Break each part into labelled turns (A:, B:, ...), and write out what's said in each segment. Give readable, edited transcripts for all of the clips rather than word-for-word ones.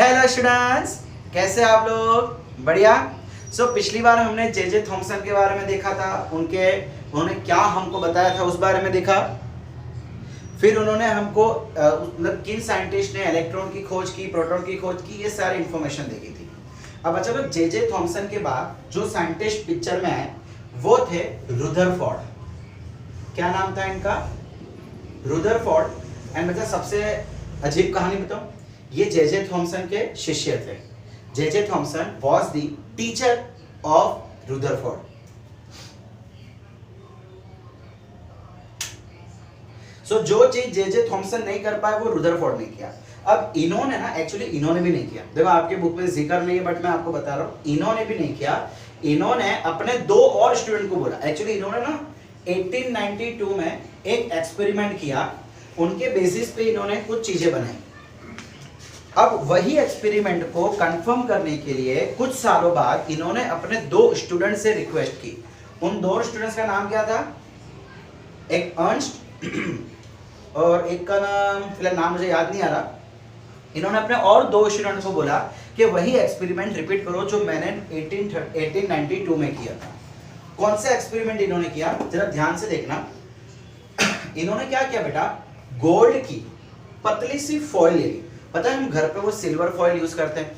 A: Hello students, कैसे आप लोग? बढ़िया। पिछली बार हमने जे थॉमसन के बारे में देखा था, उन्होंने क्या हमको बताया था उस बारे में देखा। फिर उन्होंने हमको मतलब किन साइंटिस्ट ने इलेक्ट्रॉन की खोज की, प्रोटॉन की खोज की, ये सारी इंफॉर्मेशन देखी थी। अब अच्छा लोग, जे थॉमसन के बाद जो साइंटिस्ट पिक्चर में आए वो थे रुदरफोर्ड। क्या नाम था इनका? रुदरफोर्ड। एंड बच्चा सबसे अजीब कहानी बताऊं, ये जे थॉमसन के शिष्य थे। J Thomson was the teacher of Rutherford. जो चीज जे थॉमसन नहीं कर पाए वो रुदरफोर्ड ने किया। अब इन्होंने ना, एक्चुअली इन्होंने भी नहीं किया, देखो आपके बुक में जिक्र नहीं है बट मैं आपको बता रहा हूं, इन्होंने भी नहीं किया। इन्होंने अपने दो और स्टूडेंट को बोला। एक्चुअली इन्होंने ना 1892 में एक एक्सपेरिमेंट किया, उनके बेसिस पे इन्होंने कुछ चीजें बनाई। अब वही एक्सपेरिमेंट को कंफर्म करने के लिए कुछ सालों बाद इन्होंने अपने दो स्टूडेंट से रिक्वेस्ट की। उन दो स्टूडेंट्स का नाम क्या था? एक अर्नस्ट और एक का नाम फिलहाल नाम मुझे याद नहीं आ रहा। इन्होंने अपने और दो स्टूडेंट को बोला कि वही एक्सपेरिमेंट रिपीट करो जो मैंने 1892 में किया था। कौन सा एक्सपेरिमेंट इन्होंने किया, जरा ध्यान से देखना। इन्होंने क्या किया बेटा, गोल्ड की पतली सी फॉइल ले ली। पता है हम घर पे वो सिल्वर फॉइल यूज करते हैं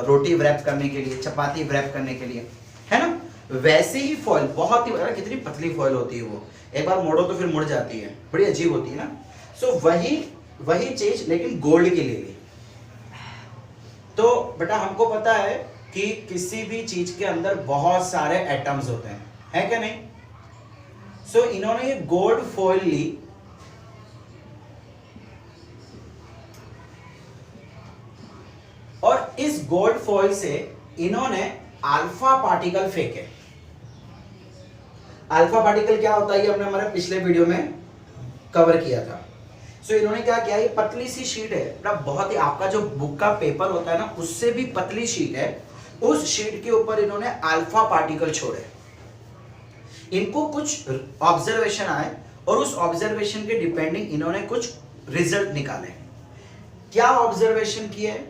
A: रोटी व्रैप करने के लिए, चपाती व्रैप करने के लिए, है ना? वैसे ही फॉइल, बहुत ही कितनी पतली फॉइल होती है वो, एक बार मोड़ो तो फिर मुड़ जाती है, बड़ी अजीब होती है ना। वही चीज लेकिन गोल्ड की ले ली। तो बेटा हमको पता है कि किसी भी चीज के अंदर बहुत सारे एटम्स होते हैं, है क्या नहीं? इन्होंने ये गोल्ड फॉइल ली और इस गोल्ड फॉइल से इन्होंने अल्फा पार्टिकल फेंके। अल्फा पार्टिकल क्या होता है ये हमने हमारे पिछले वीडियो में कवर किया था। इन्होंने क्या किया, ये पतली सी शीट है, बहुत ही आपका जो बुक का पेपर होता है ना उससे भी पतली शीट है, उस शीट के ऊपर इन्होंने अल्फा पार्टिकल छोड़े। इनको कुछ ऑब्जर्वेशन आए और उस ऑब्जर्वेशन के डिपेंडिंग इन्होंने कुछ रिजल्ट निकाले। क्या ऑब्जर्वेशन किए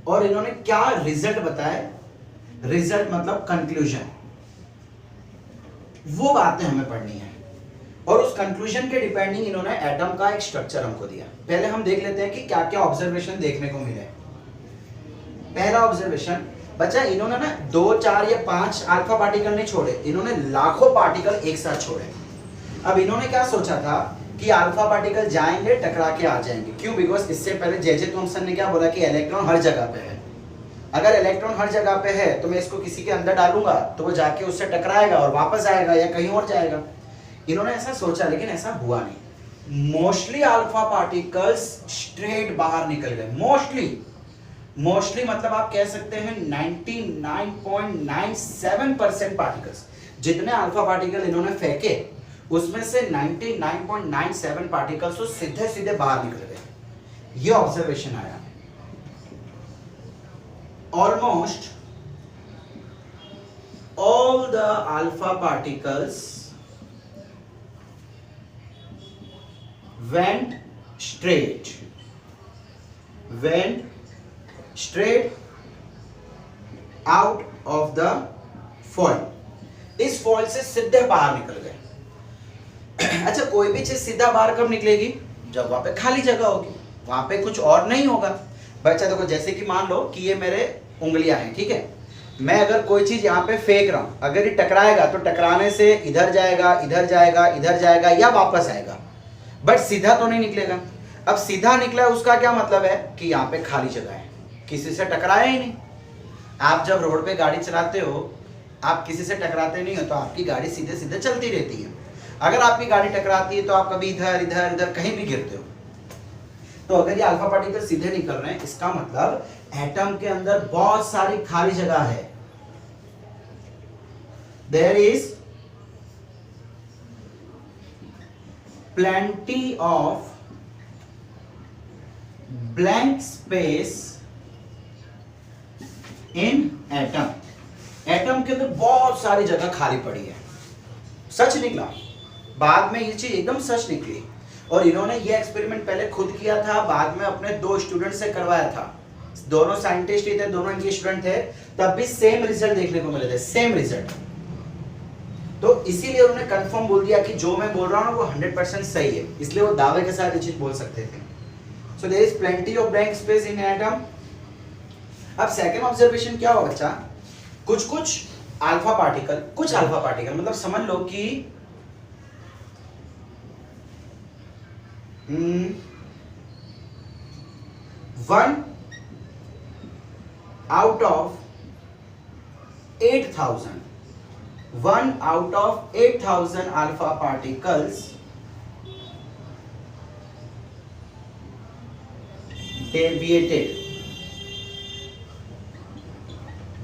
A: और इन्होंने क्या रिजल्ट बताए, रिजल्ट मतलब कंक्लूजन, वो बातें हमें पढ़नी है। और उस कंक्लूजन के डिपेंडिंग इन्होंने एटम का एक स्ट्रक्चर हमको दिया। पहले हम देख लेते हैं कि क्या क्या ऑब्जर्वेशन देखने को मिले। पहला ऑब्जर्वेशन बच्चा, इन्होंने ना 2, 4 या 5 अल्फा पार्टिकल नहीं छोड़े, इन्होंने लाखों पार्टिकल एक साथ छोड़े। अब इन्होंने क्या सोचा था कि अल्फा पार्टिकल जाएंगे टकरा के आ जाएंगे। क्यों? बिकॉज इससे पहले जे थॉमसन ने क्या बोला कि इलेक्ट्रॉन हर जगह पे है। अगर इलेक्ट्रॉन हर जगह पे है तो मैं इसको किसी के अंदर डालूंगा तो वो जाके उससे टकराएगा और वापस आएगा या कहीं और जाएगा। इन्होंने ऐसा सोचा लेकिन ऐसा हुआ नहीं। मोस्टली अल्फा पार्टिकल्स स्ट्रेट बाहर निकल गए। मोस्टली मतलब आप कह सकते हैं 99.97% पार्टिकल्स, जितने अल्फा पार्टिकल इन्होंने फेंके उसमें से 99.97 पार्टिकल्स तो सीधे सीधे बाहर निकल गए। ये ऑब्जर्वेशन आया। Almost all the alpha particles went straight out of the foil। इस फॉइल से सीधे बाहर निकल गए। अच्छा, कोई भी चीज सीधा बाहर कब निकलेगी? जब वहां पे खाली जगह होगी, वहां पे कुछ और नहीं होगा। बच्चा देखो, जैसे कि मान लो कि ये मेरे उंगलियां हैं, ठीक है, मैं अगर कोई चीज यहाँ पे फेंक रहा हूं, अगर ये टकराएगा तो टकराने से इधर जाएगा, इधर जाएगा, इधर जाएगा या वापस आएगा, बट सीधा तो नहीं निकलेगा। अब सीधा निकला उसका क्या मतलब है कि यहाँ पे खाली जगह है, किसी से टकराया ही नहीं। आप जब रोड पे गाड़ी चलाते हो, आप किसी से टकराते नहीं हो तो आपकी गाड़ी सीधे सीधे चलती रहती है। अगर आपकी गाड़ी टकराती है तो आप कभी इधर इधर इधर कहीं भी गिरते हो। तो अगर ये अल्फा पार्टिकल सीधे निकल रहे हैं, इसका मतलब एटम के अंदर बहुत सारी खाली जगह है। There is plenty of blank space in atom। Atom के अंदर बहुत सारी जगह खाली पड़ी है। सच निकला, बाद में ये चीज एकदम सच निकली। और इन्होंने ये एक्सपेरिमेंट पहले खुद किया था, बाद में अपने दो स्टूडेंट से करवाया था। दोनों साइंटिस्ट ही थे, दोनों इनके स्टूडेंट थे, तब भी सेम रिजल्ट देखने को मिले थे, सेम रिजल्ट। तो इसीलिए उन्होंने कंफर्म बोल दिया कि जो मैं बोल रहा हूँ ना वो 100% सही है, इसलिए वो दावे के साथ ये चीज बोल सकते थे। So there is plenty of blank space in atom. अब सेकंड ऑब्जर्वेशन क्या हुआ बच्चा, कुछ कुछ अल्फा पार्टिकल, कुछ अल्फा पार्टिकल मतलब समझ लो कि 1 out of 8,000, 1 out of 8,000 alpha particles deviated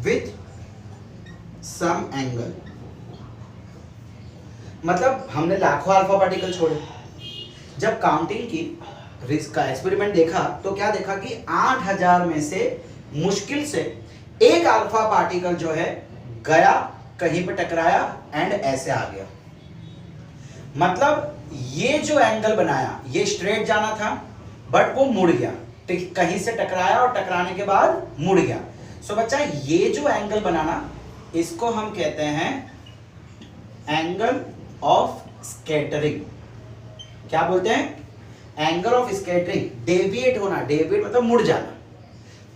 A: with some angle। मतलब हमने लाखों अल्फा पार्टिकल छोड़े, जब काउंटिंग की का एक्सपेरिमेंट देखा तो क्या देखा कि 8,000 में से मुश्किल से एक अल्फा पार्टिकल जो है गया, कहीं पे टकराया एंड ऐसे आ गया। मतलब ये जो एंगल बनाया ये स्ट्रेट जाना था बट वो मुड़ गया, कहीं से टकराया और टकराने के बाद मुड़ गया। सो बच्चा ये जो एंगल बनाना इसको हम कहते हैं एंगल ऑफ स्कैटरिंग। क्या बोलते हैं? Angle of scattering. डेविएट होना, डेविएट मतलब मुड़ जाना।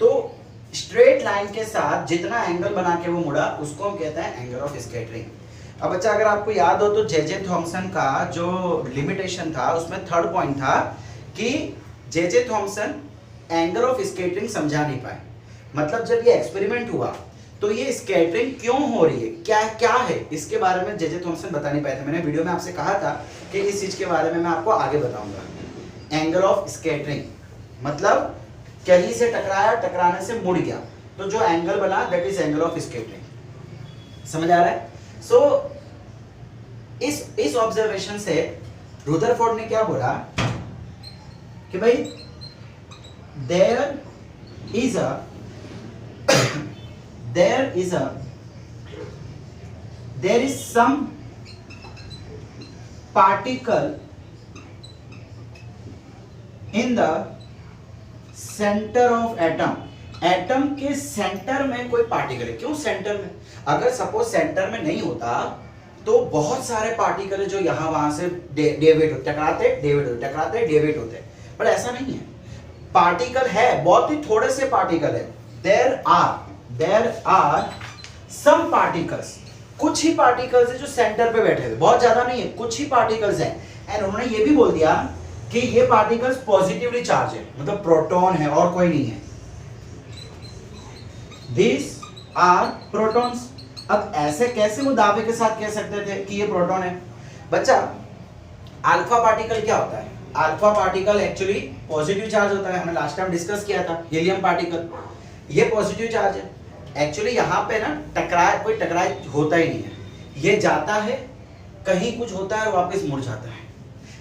A: तो स्ट्रेट लाइन के साथ जितना एंगल बना के वो मुड़ा उसको हम कहते हैं एंगल ऑफ स्कैटरिंग। अब बच्चा अगर आपको याद हो तो जे थॉमसन का जो लिमिटेशन था उसमें थर्ड पॉइंट था कि J Thomson angle of scattering समझा नहीं पाए। मतलब जब ये एक्सपेरिमेंट हुआ तो ये स्कैटरिंग क्यों हो रही है, क्या क्या है, इसके बारे में जे थॉमसन बता नहीं पाए थे। मैंने वीडियो में आपसे कहा था कि इस चीज के बारे में मैं आपको आगे बताऊंगा। एंगल ऑफ स्कैटरिंग मतलब कहीं से टकराया, टकराने से मुड़ गया, तो जो एंगल बना that is angle of scattering. समझ आ रहा है? सो इस ऑब्जर्वेशन से रुदरफोर्ड ने क्या बोला कि भाई there is some particle in the centre of atom. Atom के सेंटर में कोई पार्टिकल है। क्यों सेंटर में? अगर सपोज सेंटर में नहीं होता तो बहुत सारे पार्टिकल है जो यहां वहां से डेविएट होते, टकराते, डेविएट होते, टकराते, डेविएट होते, पर ऐसा नहीं है। पार्टिकल है, बहुत ही थोड़े से पार्टिकल है। देयर आर सम पार्टिकल्स, कुछ ही पार्टिकल्स है जो सेंटर पे बैठे हुए, बहुत ज्यादा नहीं है, कुछ ही पार्टिकल्स हैं। एंड उन्होंने ये भी बोल दिया कि ये पार्टिकल्स पॉजिटिवली चार्ज है, मतलब प्रोटॉन है और कोई नहीं है। This are protons. अब ऐसे कैसे वो दावे के साथ कह सकते थे कि ये प्रोटॉन है? बच्चा अल्फा पार्टिकल क्या होता है? Alpha particle actually positive charge होता है, हमने लास्ट टाइम डिस्कस किया था। हीलियम पार्टिकल ये पॉजिटिव चार्ज है। एक्चुअली यहाँ पे ना कोई टकराए होता ही नहीं है, ये जाता है, कहीं कुछ होता है और वापस मुड़ जाता है।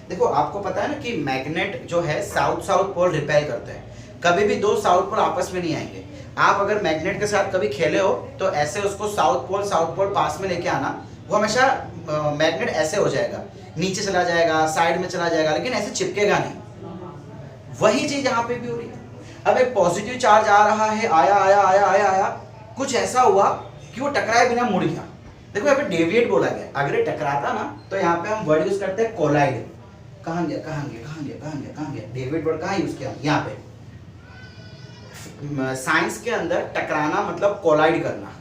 A: देखो आपको पता है ना कि मैग्नेट जो है साउथ पोल रिपेल करते हैं, कभी भी दो साउथ पोल आपस में नहीं आएंगे। आप अगर मैग्नेट के साथ कभी खेले हो तो ऐसे उसको साउथ पोल पास में लेके आना, वो हमेशा मैग्नेट ऐसे हो जाएगा, नीचे चला जाएगा, साइड में चला जाएगा, लेकिन ऐसे चिपकेगा नहीं। वही चीज यहाँ पे भी हो रही है। अब एक पॉजिटिव चार्ज आ रहा है, आया, कुछ ऐसा हुआ कि वो टकराए बिना मुड़ गया। देखो यहाँ पे डेविएट बोला गया, अगर ये टकराता ना तो यहाँ पे हम वर्ड यूज करते हैं कोलाइड। कहाँ गया? डेविएट वर्ड कहाँ यूज किया? यहाँ पे साइंस के अंदर टकराना मतलब कोलाइड करना,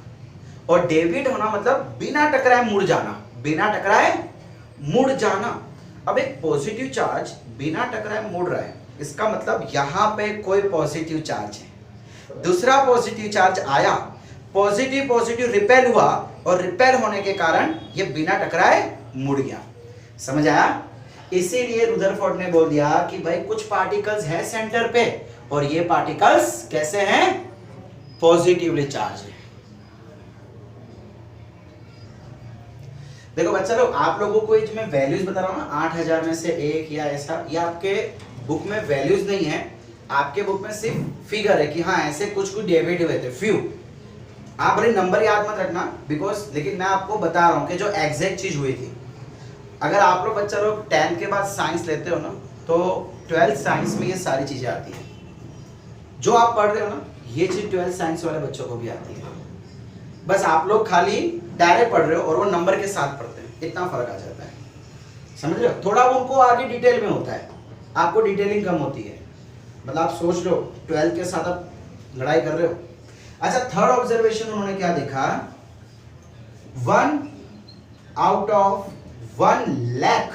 A: और डेविएट होना मतलब बिना टकराए मुड़ जाना, बिना टकराए मुड़ जाना। अब एक पॉजिटिव चार्ज बिना टकराए मुड़ रहा है, इसका मतलब यहाँ पे कोई पॉजिटिव चार्ज है। दूसरा पॉजिटिव चार्ज आया, पॉजिटिव रिपेल हुआ, और रिपेल होने के कारण ये बिना टकराए मुड़ गया। समझ आया? इसीलिए रुदरफोर्ड ने बोल दिया कि भाई कुछ पार्टिकल्स हैं सेंटर पे और ये पार्टिकल्स कैसे हैं? पॉजिटिवली चार्ज है। देखो बच्चा लोग, आप लोगों को जो मैं वैल्यूज बता रहा हूँ ना, 8,000 में से एक या ऐसा, ये आपके बुक में वैल्यूज नहीं है, आपके बुक में सिर्फ फिगर है कि हाँ ऐसे कुछ डेविएट हुए थे, फ्यू। आप भले नंबर याद मत रखना बिकॉज, लेकिन मैं आपको बता रहा हूँ कि जो एग्जैक्ट चीज हुई थी। अगर आप लोग बच्चा लोग 10th के बाद साइंस लेते हो ना, तो 12th साइंस में ये सारी चीजें आती हैं। जो आप पढ़ रहे हो ना, ये चीज 12th साइंस वाले बच्चों को भी आती है, बस आप लोग खाली डायरेक्ट पढ़ रहे हो और वो नंबर के साथ पढ़ते हैं, इतना फर्क आ जाता है, समझ रहे हो? थोड़ा उनको आगे डिटेल में होता है, आपको डिटेलिंग कम होती है, मतलब आप सोच लो 12th के साथ आप लड़ाई कर रहे हो। अच्छा, थर्ड ऑब्जर्वेशन उन्होंने क्या देखा, 1 out of 1 lakh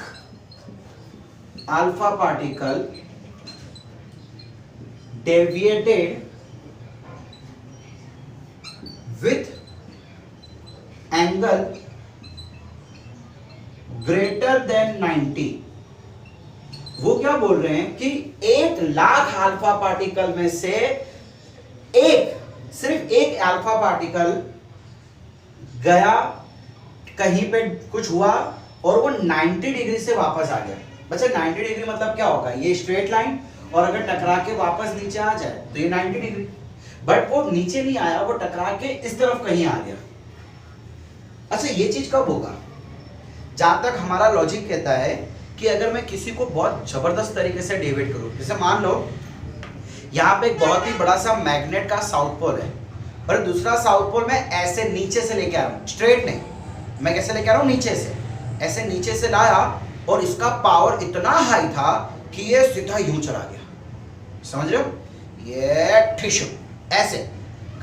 A: alpha particle deviated with angle greater than 90। वो क्या बोल रहे हैं कि 1 लाख अल्फा पार्टिकल में से सिर्फ एक अल्फा पार्टिकल गया, कहीं पे कुछ हुआ और वो 90 डिग्री से वापस आ गया। बच्चा 90 डिग्री मतलब क्या होगा, ये स्ट्रेट लाइन और अगर टकरा के वापस नीचे आ जाए तो ये 90 डिग्री, बट वो नीचे नहीं आया, वो टकरा के इस तरफ कहीं आ गया। अच्छा, ये चीज कब होगा, जहां तक हमारा लॉजिक कहता है कि अगर मैं किसी को बहुत जबरदस्त तरीके से डेविएट करूं, जैसे मान लो यहाँ पे एक बहुत ही बड़ा सा मैग्नेट का साउथ पोल है और दूसरा साउथ पोल मैं ऐसे नीचे से लेके आ रहा हूँ, स्ट्रेट नहीं, मैं कैसे लेके आ रहा हूँ, नीचे से, ऐसे नीचे से लाया और इसका पावर इतना हाई था कि ये सीधा यूं चला गया, समझ रहे हो? ये टिश्यू ऐसे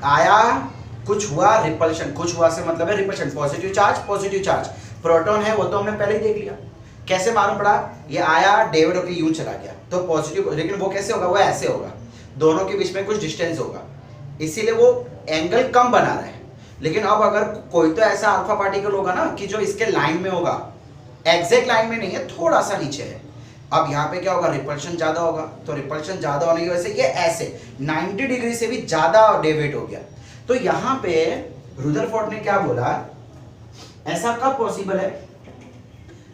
A: आया, कुछ हुआ, रिपल्शन, कुछ हुआ से मतलब है रिपल्शन, पॉजिटिव चार्ज, प्रोटॉन है वो तो हमने पहले ही देख लिया, कैसे मालूम पड़ा, ये आया डेविड होकर यूं चला गया तो पॉजिटिव, लेकिन वो कैसे होगा, वो ऐसे होगा, दोनों के बीच में कुछ डिस्टेंस होगा, इसीलिए वो एंगल कम बना रहा है। लेकिन अब अगर कोई तो ऐसा अल्फा पार्टिकल होगा ना कि जो इसके लाइन में होगा, एग्जैक्ट लाइन में नहीं है, थोड़ा सा नीचे है, अब यहाँ पे क्या होगा, रिपल्शन ज्यादा होगा, तो रिपल्शन ज्यादा होने की वजह से ये ऐसे 90 डिग्री से भी ज्यादा डेविएट हो गया। तो यहाँ पे रुदरफोर्ड ने क्या बोला, ऐसा कब पॉसिबल है,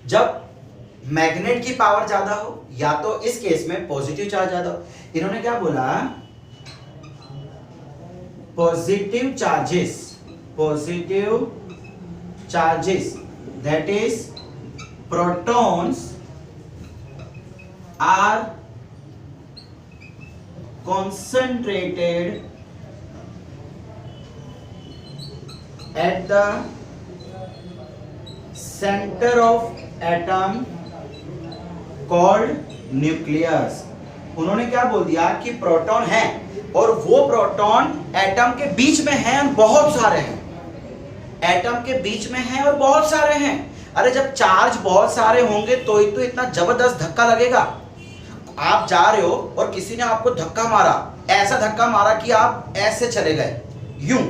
A: जब मैग्नेट की पावर ज्यादा हो या तो इस केस में पॉजिटिव चार्ज ज्यादा हो। इन्होंने क्या बोला, positive charges that is protons are concentrated at the center of atom called nucleus। उन्होंने क्या बोल दिया कि प्रोटॉन है और वो प्रोटॉन एटम के बीच में हैं, बहुत सारे हैं, एटम के बीच में हैं और बहुत सारे हैं। अरे जब चार्ज बहुत सारे होंगे तो ही तो इतना जबरदस्त धक्का लगेगा। आप जा रहे हो और किसी ने आपको धक्का मारा, ऐसा धक्का मारा कि आप ऐसे चले गए, यूं।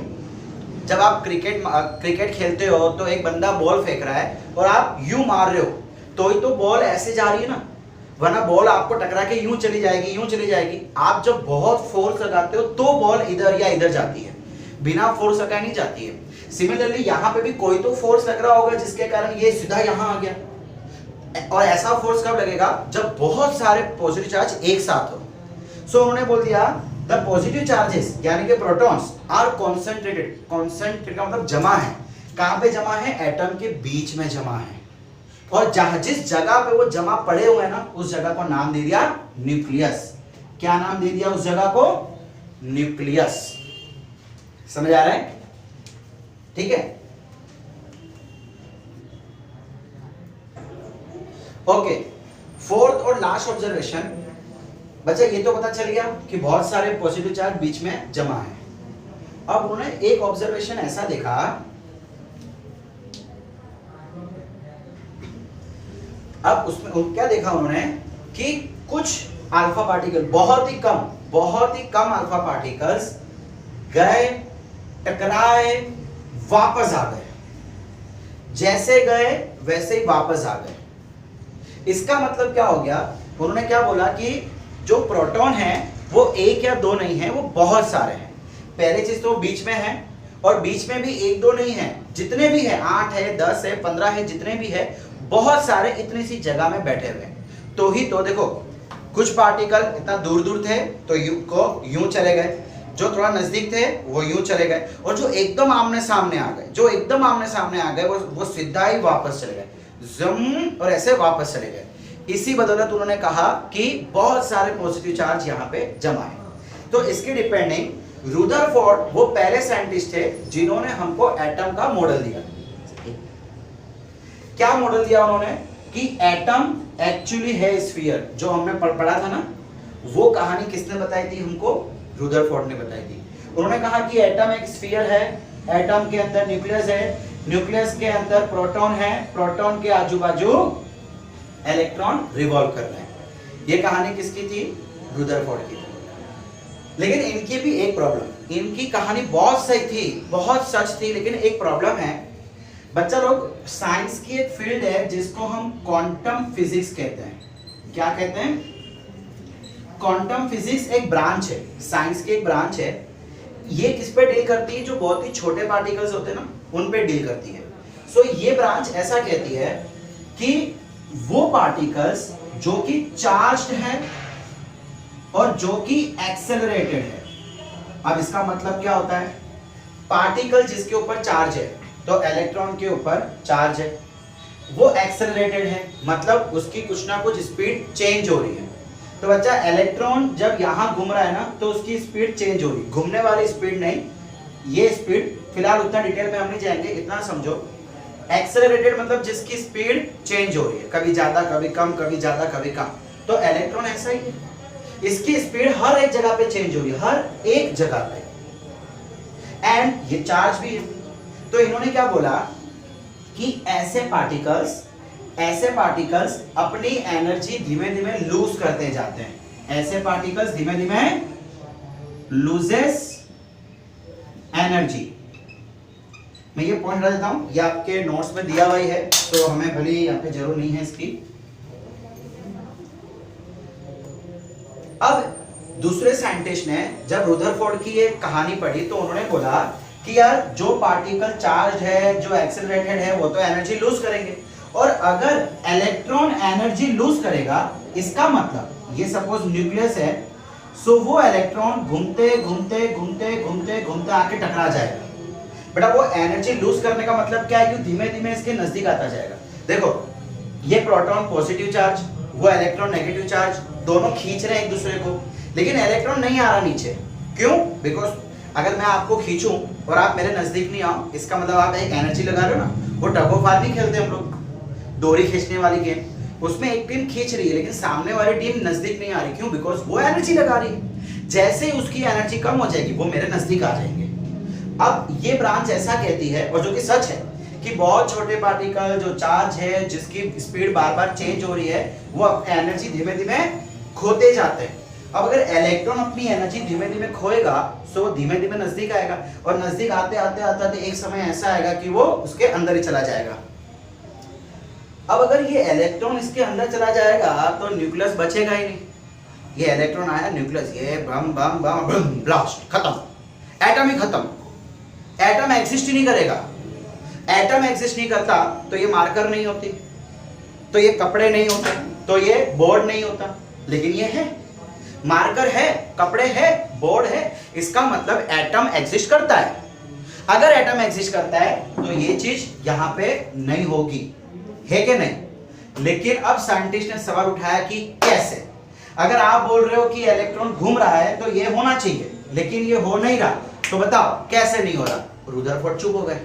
A: जब आप क्रिकेट खेलते हो तो एक बंदा बॉल फेंक रहा है और आप यूं मार रहे हो तो ही तो बॉल ऐसे जा रही है ना, वरना बॉल आपको टकरा के यूं चली जाएगी। आप जब बहुत फोर्स लगाते हो तो बॉल इधर या इधर जाती है, बिना फोर्स लगाए नहीं जाती है। सिमिलरली यहाँ पे भी कोई तो फोर्स लग रहा होगा जिसके कारण ये सीधा यहाँ आ गया, और ऐसा फोर्स कब लगेगा, जब बहुत सारे पॉजिटिव चार्ज एक साथ हो। सो उन्होंने बोल दिया द पॉजिटिव चार्जेस यानी कि प्रोटॉन्स आर कॉन्सेंट्रेटेड का मतलब जमा है। कहां पे जमा है, एटम के बीच में जमा है, और जहां जिस जगह पे वो जमा पड़े हुए हैं ना, उस जगह को नाम दे दिया न्यूक्लियस। क्या नाम दे दिया उस जगह को, न्यूक्लियस। समझ आ रहा है, ठीक है, ओके। फोर्थ और लास्ट ऑब्जर्वेशन, बच्चा ये तो पता चल गया कि बहुत सारे पॉजिटिव चार्ज बीच में जमा है। अब उन्होंने एक ऑब्जर्वेशन ऐसा देखा, अब उसमें क्या देखा उन्होंने कि कुछ अल्फा पार्टिकल, बहुत ही कम अल्फा पार्टिकल्स गए, टकराए, वापस आ गए, जैसे गए वैसे ही वापस आ गए। इसका मतलब क्या हो गया, उन्होंने क्या बोला कि जो प्रोटॉन है वो एक या दो नहीं है, वो बहुत सारे हैं। पहली चीज तो बीच में है, और बीच में भी एक दो नहीं है, जितने भी है 8 है 10 है 15 है, जितने भी है बहुत सारे इतनी सी जगह में बैठे हुए। तो ही तो देखो, कुछ पार्टिकल इतना दूर दूर थे तो यूं चले गए, जो थोड़ा नजदीक थे वो यूं चले गए, और जो एकदम आमने सामने आ गए वो सीधा ही वापस चले गए, जम, और ऐसे वापस चले गए। इसी बदौलत उन्होंने कहा कि बहुत सारे पॉजिटिव चार्ज यहाँ पे जमा है। तो इसके डिपेंडिंग रुदरफोर्ड वो पहले साइंटिस्ट थे जिन्होंने हमको एटम का मॉडल दिया। क्या मॉडल दिया उन्होंने कि एटम एक्चुअली है स्फीयर, जो हमने पढ़ा था ना, वो कहानी किसने बताई थी हमको? रुदरफोर्ड ने बताई थी। उन्होंने कहा कि एटम एक स्फीयर है, एटम के अंदर न्यूक्लियस है, न्यूक्लियस के अंदर प्रोटॉन है, प्रोटॉन के आजू बाजू इलेक्ट्रॉन रिवॉल्व कर रहे हैं। ये कहानी किसकी थी? रुदरफोर्ड की थी। लेकिन इनकी भी एक प्रॉब्लम, इनकी कहानी बहुत सही थी, बहुत सच थी, लेकिन एक प्रॉब्लम है बच्चा लोग, साइंस की एक फील्ड है जिसको हम क्वांटम फिजिक्स कहते हैं। क्या कहते हैं? क्वांटम फिजिक्स एक ब्रांच है, साइंस की एक ब्रांच है। ये किस पे डील करती है? जो बहुत ही छोटे पार्टिकल्स होते हैं ना, उन पे डील करती है। सो ये ब्रांच ऐसा कहती है कि वो पार्टिकल्स जो कि चार्ज्ड है और जो कि एक्सेलरेटेड है। अब इसका मतलब क्या होता है? पार्टिकल जिसके ऊपर चार्ज है, तो इलेक्ट्रॉन के ऊपर चार्ज है, वो एक्सेलरेटेड है, मतलब उसकी कुछ ना कुछ स्पीड चेंज हो रही है। तो बच्चा इलेक्ट्रॉन जब यहां घूम रहा है ना, तो उसकी स्पीड चेंज हो रही है, घूमने वाली स्पीड नहीं, ये स्पीड, फिलहाल उतना डिटेल में हम नहीं जाएंगे, इतना समझो। एक्सेलरेटेड मतलब जिसकी स्पीड चेंज हो रही है, कभी ज्यादा कभी कम, कभी ज्यादा कभी कम। तो इलेक्ट्रॉन ऐसा ही है, इसकी स्पीड हर एक जगह पे चेंज हो रही है, हर एक जगह पे, एंड ये चार्ज भी है। तो इन्होंने क्या बोला कि ऐसे पार्टिकल्स अपनी एनर्जी धीमे धीमे लूज करते जाते हैं। ऐसे पार्टिकल्स धीमे धीमे लूजेस एनर्जी। मैं ये पॉइंट रख देता हूं, ये आपके नोट्स में दिया हुआ ही है, तो हमें भले यहाँ पे जरूर नहीं है इसकी। अब दूसरे साइंटिस्ट ने जब रुदरफोर्ड की ये कहानी पढ़ी, तो उन्होंने बोला कि यार जो पार्टिकल चार्ज है, जो एक्सेलरेटेड है, वो तो एनर्जी लूज करेंगे, और अगर इलेक्ट्रॉन एनर्जी लूज करेगा, इसका मतलब ये सपोज न्यूक्लियस है, सो वो इलेक्ट्रॉन घूमते घूमते घूमते घूमते घूमते आके टकरा जाएगा। बेटा वो एनर्जी लूज करने का मतलब क्या है? कि धीमे धीमे इसके नजदीक आता जाएगा। देखो ये प्रोटॉन पॉजिटिव चार्ज, वो इलेक्ट्रॉन नेगेटिव चार्ज, दोनों खींच रहे हैं एक दूसरे को, लेकिन इलेक्ट्रॉन नहीं आ रहा नीचे। क्यों? बिकॉज अगर मैं आपको खींचूं और आप मेरे नजदीक नहीं आओ, इसका मतलब आप एक एनर्जी लगा रहे हो ना। वो टग ऑफ वार नहीं खेलते हम लोग, डोरी खींचने वाली गेम, उसमें एक टीम खींच रही है लेकिन सामने वाली टीम नजदीक नहीं आ रही। क्यों? बिकॉज वो एनर्जी लगा रही है। जैसे ही उसकी एनर्जी कम हो जाएगी, वो मेरे नजदीक आ जाएंगे। अब ये ब्रांच ऐसा कहती है, और जो कि सच है, कि बहुत छोटे पार्टिकल जो चार्ज है, जिसकी स्पीड बार बार चेंज हो रही है, वो एनर्जी धीमे धीमे खोते जाते हैं। अब अगर इलेक्ट्रॉन अपनी एनर्जी धीमे धीमे खोएगा, तो धीमे धीमे नजदीक आएगा, और नजदीक आते आते आते आते एक समय ऐसा आएगा कि वो उसके अंदर ही चला जाएगा। अब अगर ये इलेक्ट्रॉन इसके अंदर चला जाएगा, तो न्यूक्लियस बचेगा ही नहीं। ये इलेक्ट्रॉन आया, न्यूक्लियस, ये बम बम बम बम ब्लास्ट, खत्म, एटम ही खत्म। एटम एग्जिस्ट ही नहीं करेगा। एटम एग्जिस्ट नहीं करता तो ये मार्कर नहीं होती, तो ये कपड़े नहीं होते, तो ये बोर्ड नहीं होता। लेकिन ये है, मार्कर है, कपड़े है, बोर्ड है, इसका मतलब एटम एग्जिस्ट करता है। अगर एटम एग्जिस्ट करता है तो ये चीज यहां पे नहीं होगी, है कि नहीं? लेकिन अब साइंटिस्ट ने सवाल उठाया कि कैसे? अगर आप बोल रहे हो कि इलेक्ट्रॉन घूम रहा है तो ये होना चाहिए, लेकिन ये हो नहीं रहा, तो बताओ कैसे नहीं हो रहा? रुदरफोर्ड चुप हो गए,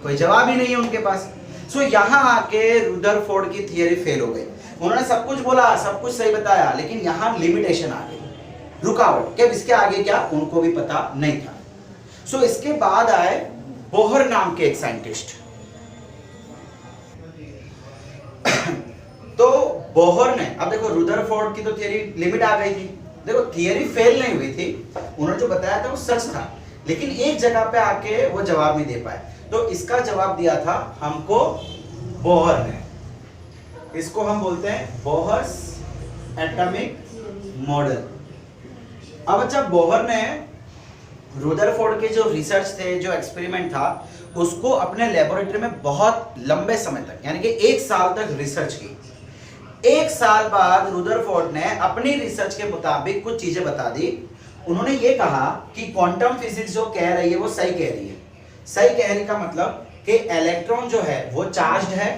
A: कोई जवाब ही नहीं है उनके पास। सो यहां आके रुदरफोर्ड की थियरी फेल हो गई। उन्होंने सब कुछ बोला, सब कुछ सही बताया, लेकिन यहां लिमिटेशन आ गई, रुकावट। क्या इसके आगे क्या उनको भी पता नहीं था। सो इसके बाद आए बोहर नाम के एक साइंटिस्ट। तो बोहर ने, अब देखो रुदरफोर्ड की तो थियरी लिमिट आ गई थी, देखो थियरी फेल नहीं हुई थी, उन्होंने जो बताया था वो सच था, लेकिन एक जगह पे आके वो जवाब नहीं दे पाए। तो इसका जवाब दिया था हमको बोहर ने। इसको हम बोलते हैं बोहर्स एटॉमिक मॉडल। अब अच्छा, बोहर ने रुदरफोर्ड के जो रिसर्च थे, जो एक्सपेरिमेंट था, उसको अपने लेबोरेटरी में बहुत लंबे समय तक, यानी कि 1 साल तक रिसर्च की। 1 साल बाद रुदरफोर्ड ने अपनी रिसर्च के मुताबिक कुछ चीजें बता दी। उन्होंने ये कहा कि क्वांटम फिजिक्स जो कह रही है वो सही कह रही है। सही कहने का मतलब कि इलेक्ट्रॉन जो है वो चार्ज्ड है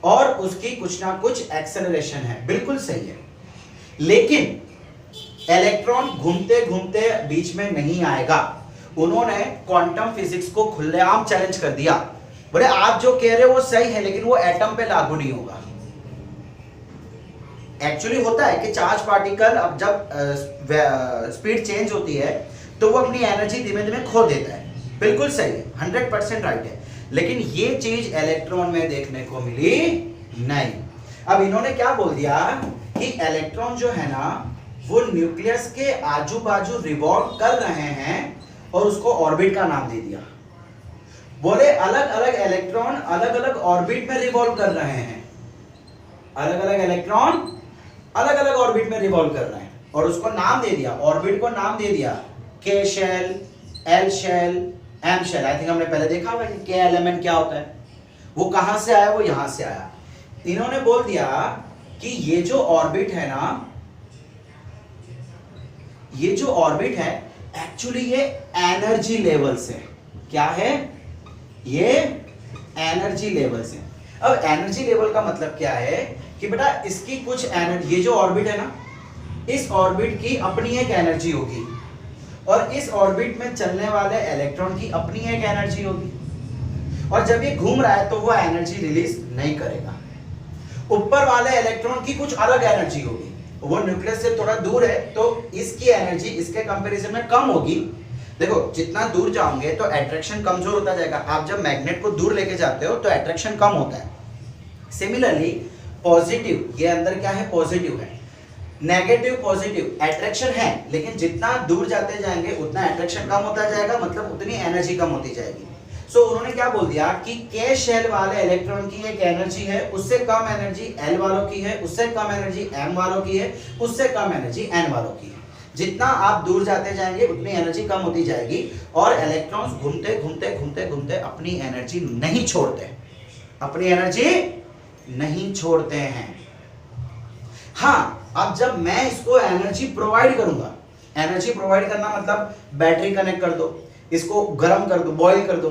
A: और उसकी कुछ ना कुछ एक्सेलरेशन है, बिल्कुल सही है। लेकिन इलेक्ट्रॉन घूमते घूमते बीच में नहीं आएगा। उन्होंने क्वांटम फिजिक्स को खुलेआम चैलेंज कर दिया, बोले आप जो कह रहे हो वो सही है लेकिन वो एटम पे लागू नहीं होगा। एक्चुअली होता है कि चार्ज पार्टिकल अब जब स्पीड चेंज होती है तो वो अपनी एनर्जी धीमे धीमे खो देता है, बिल्कुल सही है, 100% राइट है, लेकिन ये चीज इलेक्ट्रॉन में देखने को मिली नहीं। अब इन्होंने क्या बोल दिया कि इलेक्ट्रॉन जो है ना वो न्यूक्लियस के आजू बाजू रिवॉल्व कर रहे हैं और उसको ऑर्बिट का नाम दे दिया। बोले अलग अलग इलेक्ट्रॉन अलग अलग ऑर्बिट में रिवॉल्व कर रहे हैं, अलग अलग इलेक्ट्रॉन अलग अलग ऑर्बिट में रिवॉल्व कर रहे हैं और उसको नाम दे दिया, ऑर्बिट को नाम दे दिया K shell, L shell, M shell. I think हमने पहले देखा होगा कि के एलिमेंट क्या होता है, वो कहां से आया, वो यहां से आया। इन्होंने बोल दिया कि ये जो ऑर्बिट है ना, ये जो ऑर्बिट है एक्चुअली ये एनर्जी लेवल से, क्या है, ये एनर्जी लेवल से। अब एनर्जी लेवल का मतलब क्या है कि बेटा इसकी कुछ एनर्जी, ये जो ऑर्बिट है ना, इस ऑर्बिट की अपनी एक एनर्जी होगी और इस ऑर्बिट में चलने वाले इलेक्ट्रॉन की अपनी एक एनर्जी होगी, और जब ये घूम रहा है तो वो एनर्जी रिलीज नहीं करेगा। ऊपर वाले इलेक्ट्रॉन की कुछ अलग एनर्जी होगी, वो न्यूक्लियस से थोड़ा दूर है तो इसकी एनर्जी इसके कंपैरिजन में कम होगी। देखो जितना दूर जाओगे तो अट्रैक्शन कमजोर होता जाएगा, आप जब मैग्नेट को दूर लेके जाते हो तो अट्रैक्शन कम होता है। सिमिलरली पॉजिटिव, ये अंदर क्या है, पॉजिटिव है, नेगेटिव पॉजिटिव, अट्रैक्शन है लेकिन जितना दूर जाते जाएंगे उतना अट्रैक्शन कम होता जाएगा, मतलब उतनी एनर्जी कम होती जाएगी। सो उन्होंने क्या बोल दिया कि के शेल वाले इलेक्ट्रॉन की एक एनर्जी है, उससे कम एनर्जी एल वालों की है, उससे कम एनर्जी एम वालों की है, उससे कम एनर्जी एन वालों की है। जितना आप दूर जाते जाएंगे उतनी एनर्जी कम होती जाएगी और इलेक्ट्रॉन्स घूमते घूमते घूमते घूमते अपनी एनर्जी नहीं छोड़ते, अपनी एनर्जी नहीं छोड़ते हैं। हाँ, अब जब मैं इसको एनर्जी प्रोवाइड करूंगा, एनर्जी प्रोवाइड करना मतलब बैटरी कनेक्ट कर दो, इसको गर्म कर दो, बॉईल कर दो,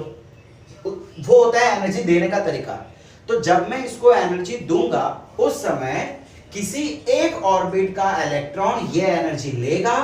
A: वो होता है एनर्जी देने का तरीका। तो जब मैं इसको एनर्जी दूंगा उस समय किसी एक ऑर्बिट का इलेक्ट्रॉन ये एनर्जी लेगा,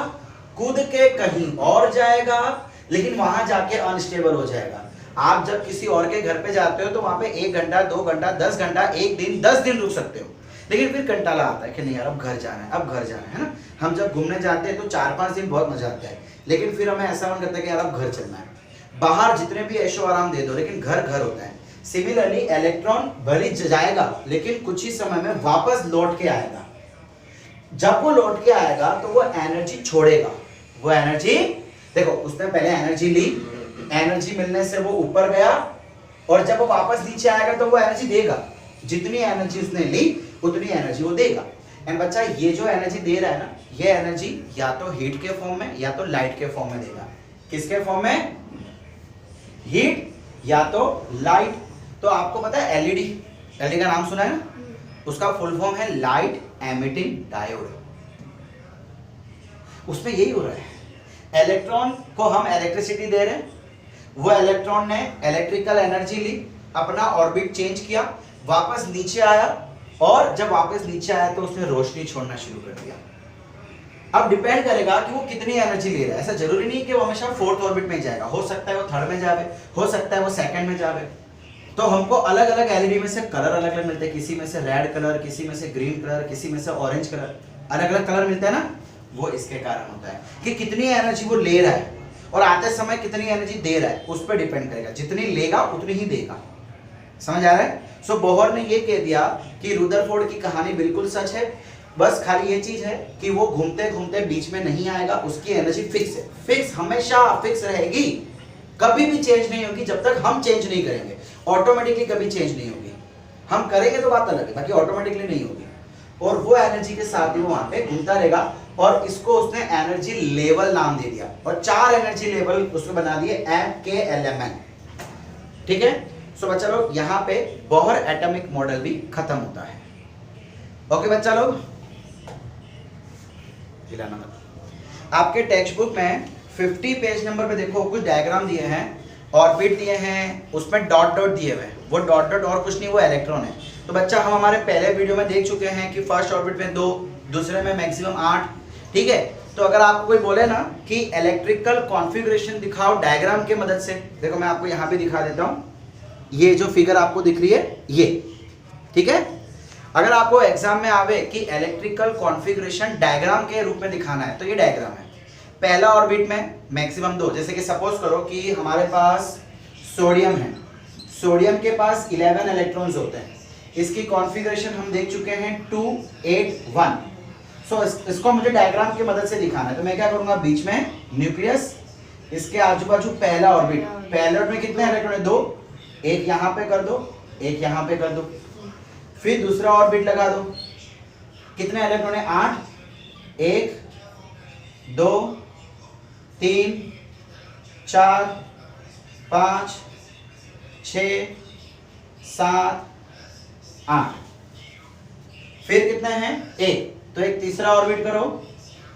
A: कूद के कहीं और जाएगा, लेकिन वहां जाके अनस्टेबल हो जाएगा। आप जब किसी और के घर पे जाते हो तो वहां पे 1 घंटा 2 घंटा 10 घंटा 1 दिन 10 दिन रुक सकते हो, लेकिन फिर कंटाला आता है कि नहीं यार अब घर जाना है, अब घर जाना है ना। हम जब घूमने जाते हैं तो 4-5 दिन बहुत मजा आता है, लेकिन फिर हमें ऐसा मन करता है कि यार अब घर चलना है। बाहर जितने भी ऐशो आराम दे दो लेकिन घर घर होता है। सिमिलरली इलेक्ट्रॉन भले जाएगा लेकिन कुछ ही समय में वापस लौट के आएगा। जब वो लौट के आएगा तो वो एनर्जी छोड़ेगा, वो एनर्जी, देखो उसने पहले एनर्जी ली, एनर्जी मिलने से वो ऊपर गया और जब वो वापस नीचे आएगा तो वो एनर्जी देगा, जितनी एनर्जी उसने ली उतनी एनर्जी वो देगा। एंड बच्चा ये जो एनर्जी दे रहा है ना, ये एनर्जी या तो हीट के फॉर्म में या तो लाइट के फॉर्म में देगा। किसके फॉर्म में, हीट या तो लाइट। तो आपको पता है एलईडी, एलईडी का नाम सुना है ना, उसका फुल फॉर्म है लाइट एमिटिंग डायोड। उसमें यही हो रहा है, इलेक्ट्रॉन को हम इलेक्ट्रिसिटी दे रहे हैं, वो इलेक्ट्रॉन ने इलेक्ट्रिकल एनर्जी ली, अपना ऑर्बिट चेंज किया, वापस नीचे आया और जब वापस नीचे आया तो उसने रोशनी छोड़ना शुरू कर दिया। अब डिपेंड करेगा कि वो कितनी एनर्जी ले रहा है। ऐसा जरूरी नहीं कि वो हमेशा 4th ऑर्बिट में जाएगा, हो सकता है वो 3rd में जावे, हो सकता है वो 2nd में जावे। तो हमको अलग अलग एलईडी में से कलर अलग अलग मिलते हैं, किसी में से रेड कलर, किसी में से ग्रीन कलर, किसी में से ऑरेंज कलर, अलग अलग कलर मिलते हैं ना। वो इसके कारण होता है कि कितनी एनर्जी वो ले रहा है और आते समय कितनी एनर्जी दे रहा है, उस पर डिपेंड करेगा। जितनी लेगा उतनी ही देगा, समझ आ रहा है। सो बोहर ने ये कह दिया कि रुदरफोर्ड की कहानी बिल्कुल सच है, बस खाली ये चीज है कि वो घूमते घूमते बीच में नहीं आएगा, उसकी एनर्जी फिक्स है, फिक्स हमेशा फिक्स रहेगी, कभी भी चेंज नहीं होगी जब तक हम चेंज नहीं करेंगे। ऑटोमेटिकली कभी चेंज नहीं होगी, हम करेंगे तो बात अलग है, बाकी ऑटोमेटिकली नहीं होगी। और वो एनर्जी के साथ ही वो वहां पे घूमता रहेगा और इसको उसने एनर्जी लेवल नाम दे दिया और 4 एनर्जी लेवल उसको बना दिए एम के एल एम एन। ठीक है, सो बच्चा लोग यहाँ पे बोहर एटॉमिक मॉडल भी खत्म होता है। ओके बच्चा लोग, आपके टेक्स्ट बुक में 50 पेज नंबर पे देखो कुछ डायग्राम दिए हैं, ऑर्बिट दिए हैं, उसमें डॉट डॉट दिए हुए हैं। वो डॉट डॉट और कुछ नहीं, वो इलेक्ट्रॉन है। तो बच्चा हम हमारे पहले वीडियो में देख चुके हैं कि फर्स्ट ऑर्बिट में 2, दूसरे में मैक्सिमम 8, ठीक है। तो अगर आपको कोई बोले ना कि इलेक्ट्रिकल कॉन्फ़िगरेशन दिखाओ डायग्राम के मदद से, देखो मैं आपको यहां पे दिखा देता हूं, ये जो फिगर आपको दिख रही है ये, ठीक है। अगर आपको एग्जाम में आवे कि इलेक्ट्रिकल कॉन्फ़िगरेशन डायग्राम के रूप में दिखाना है, तो ये डायग्राम है। पहला ऑर्बिट में मैक्सिमम 2, जैसे कि सपोज करो कि हमारे पास सोडियम है, सोडियम के पास 11 इलेक्ट्रॉन्स होते हैं, इसकी कॉन्फ़िगरेशन हम देख चुके हैं 2 8 1। सो इसको मुझे डायग्राम की मदद से दिखाना है, तो मैं क्या करूंगा, बीच में न्यूक्लियस, इसके आजू बाजू पहला ऑर्बिट, पहले ऑर्बिट में कितने इलेक्ट्रॉन है, 2, एक यहां पे कर दो, एक यहां पे कर दो, फिर दूसरा ऑर्बिट लगा दो, कितने इलेक्ट्रॉन है, 8, 1 2 3 4 5 6 7 8, फिर कितने हैं, 1, तो एक तीसरा ऑर्बिट करो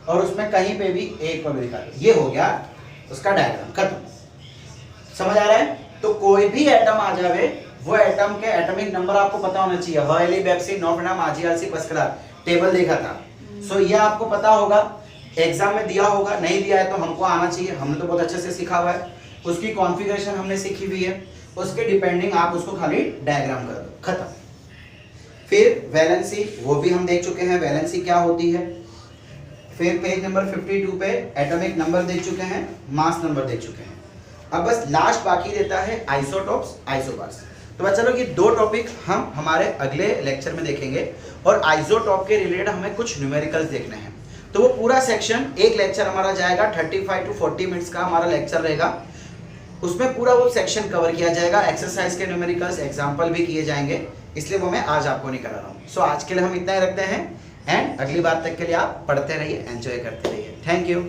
A: और उसमें कहीं पे भी एक पर भी दिखा दो, ये हो गया उसका डायग्राम, खत्म। समझ आ रहा है। तो कोई भी एटम आ जावे, वो एटम के एटॉमिक नंबर आपको पता होना चाहिए, हॉयली बेप्सी नोफेनम आजीआरसी पस्कलार टेबल देखा था, सो ये आपको पता होगा, एग्जाम में दिया होगा, नहीं दिया है तो हमको आना चाहिए, हमने तो बहुत अच्छे से सीखा हुआ है, उसकी कॉन्फ़िगरेशन हमने सीखी हुई है, उसके डिपेंडिंग आप उसको खाली डायग्राम कर दो, खत्म। फिर वैलेंसी, वो भी हम देख चुके हैं वैलेंसी क्या होती है। फिर पेज नंबर 52 पे एटॉमिक नंबर देख चुके हैं, मास नंबर देख चुके हैं। अब बस लास्ट बाकी रहता है आइसोटॉप्स, आइसोबार्स। तो बस चलो ये 2 टॉपिक हम हमारे अगले लेक्चर में देखेंगे, और आइसोटॉप के रिलेटेड हमें कुछ न्यूमेरिकल्स देखने हैं। तो वो पूरा सेक्शन, एक लेक्चर हमारा जाएगा 35 टू 40 मिनट्स का हमारा लेक्चर रहेगा, उसमें पूरा वो सेक्शन कवर किया जाएगा, एक्सरसाइज के न्यूमेरिकल्स एग्जाम्पल भी किए जाएंगे, इसलिए वो मैं आज आपको नहीं करा रहा हूँ। सो आज के लिए हम इतना ही रखते हैं, एंड अगली बात तक के लिए आप पढ़ते रहिए, एंजॉय करते रहिए। Thank you.